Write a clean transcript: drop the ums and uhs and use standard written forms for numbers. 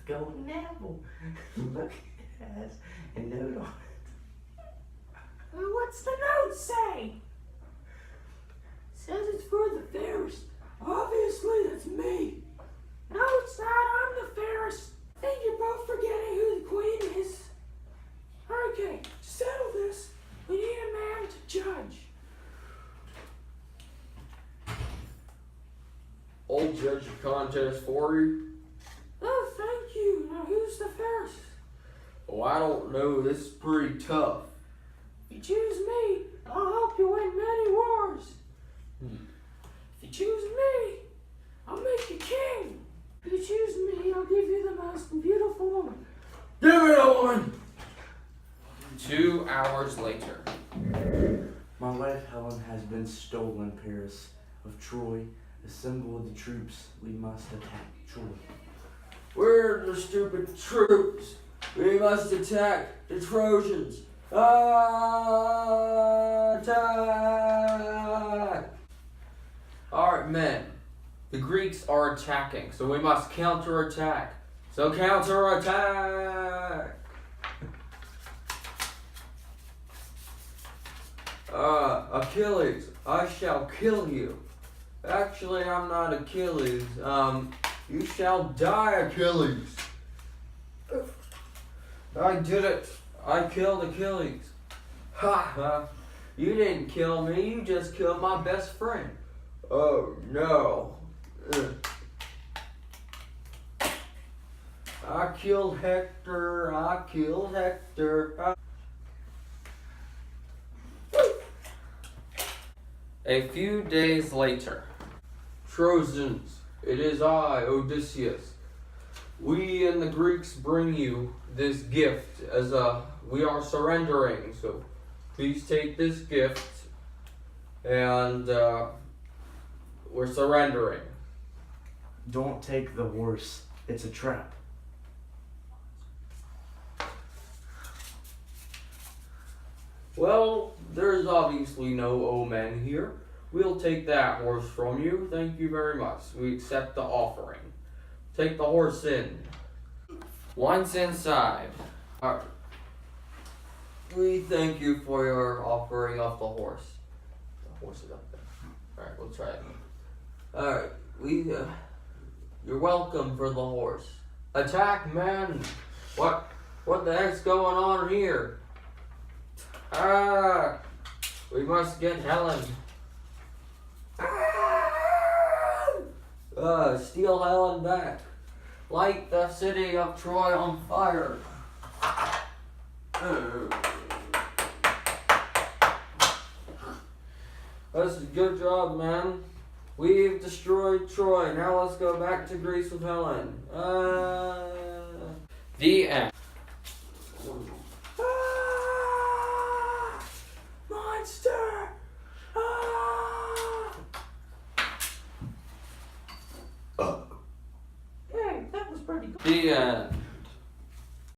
golden apple. Look, it has a note on it. What's the note say? Says it's for the fairest. Obviously, that's me. No, it's not. I'm the fairest. I think you're both forgetting who the queen is. Okay, to settle this, we need a man to judge. I'll judge the contest for you. Oh, thank you. Now, who's the fairest? Oh, I don't know. This is pretty tough. If you choose me, I'll help you win many wars. If you choose me, I'll make you king. If you choose me, I'll give you the most beautiful woman. Give me that one! 2 hours later. My wife Helen has been stolen, Paris of Troy. Assemble the troops. We must attack Troy. Where are the stupid troops? We must attack the Trojans. Attack! Alright, men. The Greeks are attacking, so we must counterattack. So counterattack! Achilles, I shall kill you. Actually, I'm not Achilles. You shall die, Achilles. I did it. I killed Achilles. Ha ha. You didn't kill me. You just killed my best friend. Oh no. I killed Hector. I killed Hector. A few days later. Trojans, it is I, Odysseus. We and the Greeks bring you this gift as we are surrendering. So please take this gift and we're surrendering. Don't take the horse. It's a trap. Well, there's obviously no omen here. We'll take that horse from you. Thank you very much. We accept the offering. Take the horse in. Once inside. Alright. We thank you for your offering of the horse. The horse is up there. Alright, we'll try it. Alright, you're welcome for the horse. Attack, men! What the heck's going on here? We must get Helen. Steal Helen back. Light the city of Troy on fire. That's a good job, man. We've destroyed Troy. Now let's go back to Greece with Helen. The end. Monster! Hey, that was pretty good. The end.